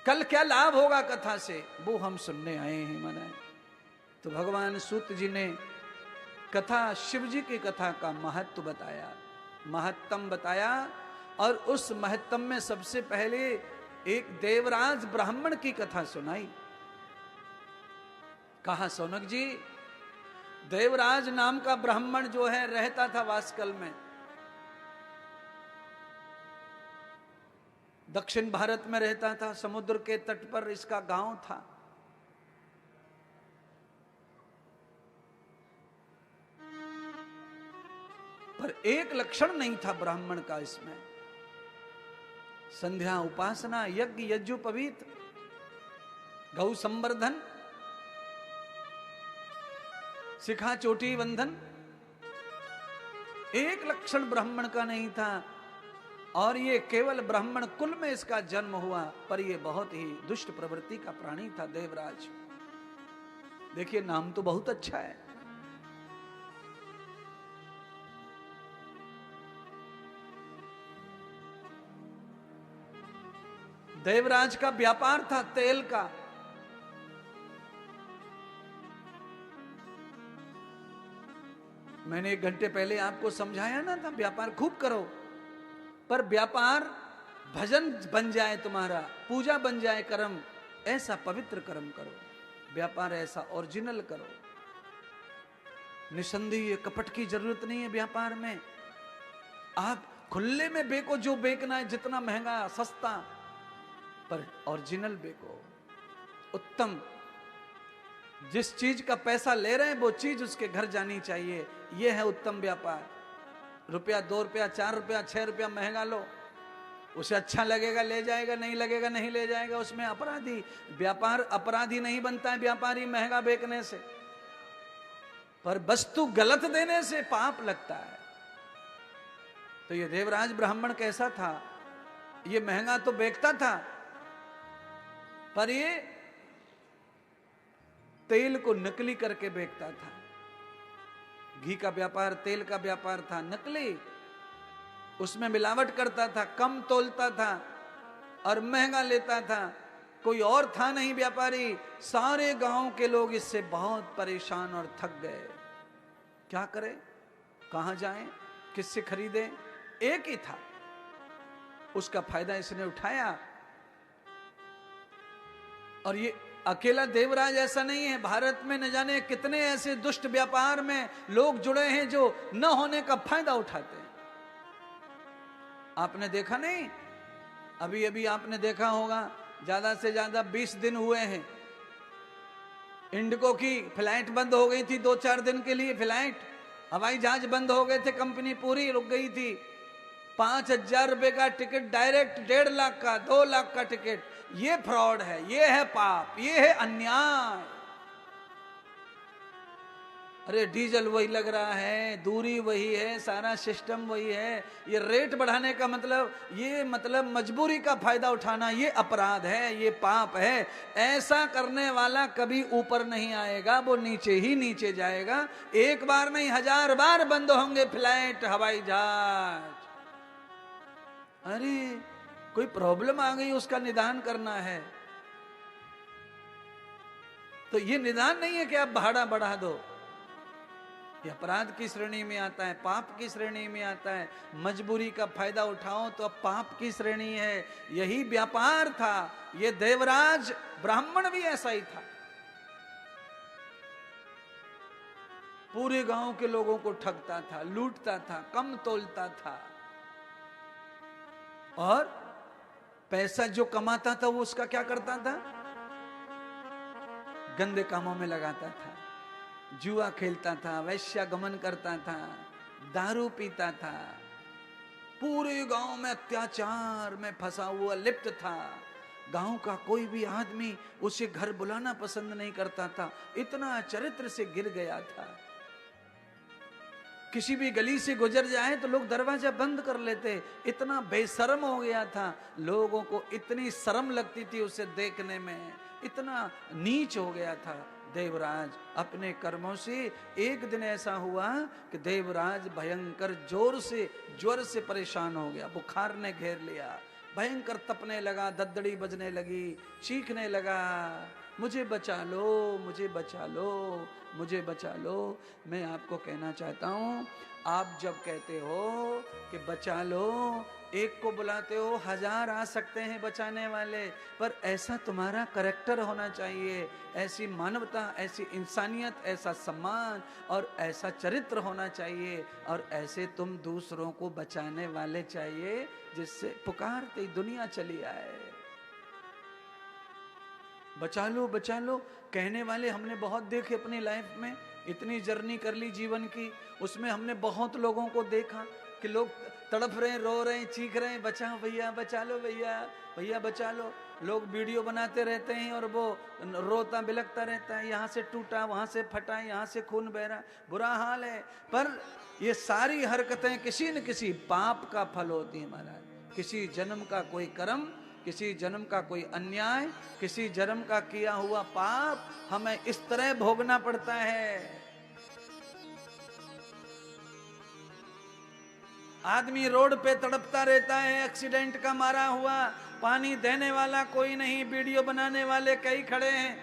कल क्या लाभ होगा कथा से, वो हम सुनने आए हैं मनाए। तो भगवान सूत जी ने कथा, शिव जी की कथा का महत्व बताया, महत्तम बताया। और उस महत्तम में सबसे पहले एक देवराज ब्राह्मण की कथा सुनाई। कहा सौनक जी, देवराज नाम का ब्राह्मण जो है रहता था वास्कल में, दक्षिण भारत में रहता था, समुद्र के तट पर इसका गांव था। पर एक लक्षण नहीं था ब्राह्मण का इसमें, संध्या उपासना, यज्ञ यज्ञोपवीत, गौ संवर्धन, शिखा चोटी बंधन, एक लक्षण ब्राह्मण का नहीं था। और ये केवल ब्राह्मण कुल में इसका जन्म हुआ, पर ये बहुत ही दुष्ट प्रवृत्ति का प्राणी था देवराज। देखिए नाम तो बहुत अच्छा है। देवराज का व्यापार था तेल का। मैंने 1 घंटे पहले आपको समझाया ना था, व्यापार खूब करो, पर व्यापार भजन बन जाए तुम्हारा, पूजा बन जाए कर्म, ऐसा पवित्र कर्म करो। व्यापार ऐसा ओरिजिनल करो, निसंदेह कपट की जरूरत नहीं है व्यापार में। आप खुले में बेको जो बेचना है, जितना महंगा सस्ता, पर ओरिजिनल बेको, उत्तम। जिस चीज का पैसा ले रहे हैं वो चीज उसके घर जानी चाहिए, यह है उत्तम व्यापार। रुपया 2 रुपया 4 रुपया 6 रुपया महंगा लो, उसे अच्छा लगेगा ले जाएगा, नहीं लगेगा नहीं ले जाएगा, उसमें अपराधी। व्यापार अपराधी नहीं बनता है व्यापारी महंगा बेचने से, पर वस्तु गलत देने से पाप लगता है। तो ये देवराज ब्राह्मण कैसा था, ये महंगा तो बेचता था, पर ये तेल को नकली करके बेचता था। घी का व्यापार, तेल का व्यापार था नकली, उसमें मिलावट करता था, कम तोलता था और महंगा लेता था। कोई और था नहीं व्यापारी। सारे गांव के लोग इससे बहुत परेशान और थक गए। क्या करें, कहां जाएं, किससे खरीदें? एक ही था, उसका फायदा इसने उठाया। और ये अकेला देवराज ऐसा नहीं है, भारत में न जाने कितने ऐसे दुष्ट व्यापार में लोग जुड़े हैं जो न होने का फायदा उठाते हैं। आपने देखा नहीं, अभी अभी आपने देखा होगा, ज्यादा से ज्यादा 20 दिन हुए हैं, इंडिगो की फ्लाइट बंद हो गई थी 2-4 दिन के लिए। फ्लाइट, हवाई जहाज बंद हो गए थे, कंपनी पूरी रुक गई थी। 5,000 रुपए का टिकट डायरेक्ट, 1.5 लाख का, 2 लाख का टिकट। ये फ्रॉड है, ये है पाप, ये है अन्याय। अरे डीजल वही लग रहा है, दूरी वही है, सारा सिस्टम वही है। ये रेट बढ़ाने का मतलब, ये मतलब मजबूरी का फायदा उठाना, ये अपराध है, ये पाप है। ऐसा करने वाला कभी ऊपर नहीं आएगा, वो नीचे ही नीचे जाएगा। एक बार नहीं 1000 बार बंद होंगे फ्लाइट, हवाई जहाज। अरे कोई प्रॉब्लम आ गई, उसका निदान करना है, तो ये निदान नहीं है कि आप भाड़ा बढ़ा दो। ये अपराध की श्रेणी में आता है, पाप की श्रेणी में आता है। मजबूरी का फायदा उठाओ तो अब पाप की श्रेणी है। यही व्यापार था। ये देवराज ब्राह्मण भी ऐसा ही था, पूरे गांव के लोगों को ठगता था, लूटता था, कम तोलता था, और पैसा जो कमाता था वो उसका क्या करता था, गंदे कामों में लगाता था। जुआ खेलता था, वैश्यागमन करता था, दारू पीता था, पूरे गांव में अत्याचार में फंसा हुआ लिप्त था। गांव का कोई भी आदमी उसे घर बुलाना पसंद नहीं करता था, इतना चरित्र से गिर गया था। किसी भी गली से गुजर जाए तो लोग दरवाजा बंद कर लेते, इतना बेशर्म हो गया था। लोगों को इतनी शर्म लगती थी उसे देखने में, इतना नीच हो गया था देवराज अपने कर्मों से। एक दिन ऐसा हुआ कि देवराज भयंकर जोर से ज्वर से परेशान हो गया, बुखार ने घेर लिया, भयंकर तपने लगा, दद्दड़ी बजने लगी, चीखने लगा, मुझे बचा लो, मुझे बचा लो, मुझे बचा लो। मैं आपको कहना चाहता हूँ, आप जब कहते हो कि बचा लो, एक को बुलाते हो, 1000 आ सकते हैं बचाने वाले, पर ऐसा तुम्हारा करैक्टर होना चाहिए, ऐसी मानवता, ऐसी इंसानियत, ऐसा सम्मान और ऐसा चरित्र होना चाहिए, और ऐसे तुम दूसरों को बचाने वाले चाहिए, जिससे पुकारते दुनिया चली आए। बचा लो कहने वाले हमने बहुत देखे अपनी लाइफ में, इतनी जर्नी कर ली जीवन की, उसमें हमने बहुत लोगों को देखा कि लोग तड़प रहे हैं, रो रहे हैं, चीख रहे हैं, बचाओ भैया, बचा लो भैया, भैया बचा लो। लोग वीडियो बनाते रहते हैं और वो रोता बिलखता रहता है, यहाँ से टूटा, वहाँ से फटा, यहाँ से खून बह रहा, बुरा हाल है। पर ये सारी हरकतें किसी न किसी पाप का फल होती है महाराज। किसी जन्म का कोई कर्म, किसी जन्म का कोई अन्याय, किसी जन्म का किया हुआ पाप हमें इस तरह भोगना पड़ता है। आदमी रोड पे तड़पता रहता है, एक्सीडेंट का मारा हुआ, पानी देने वाला कोई नहीं, वीडियो बनाने वाले कई खड़े हैं।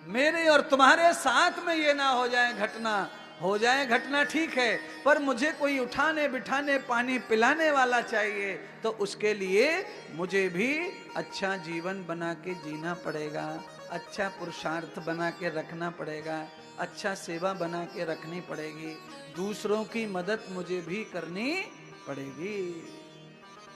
मेरे और तुम्हारे साथ में ये ना हो जाए घटना, हो जाए घटना ठीक है, पर मुझे कोई उठाने बिठाने पानी पिलाने वाला चाहिए, तो उसके लिए मुझे भी अच्छा जीवन बना के जीना पड़ेगा, अच्छा पुरुषार्थ बना के रखना पड़ेगा, अच्छा सेवा बना के रखनी पड़ेगी, दूसरों की मदद मुझे भी करनी पड़ेगी।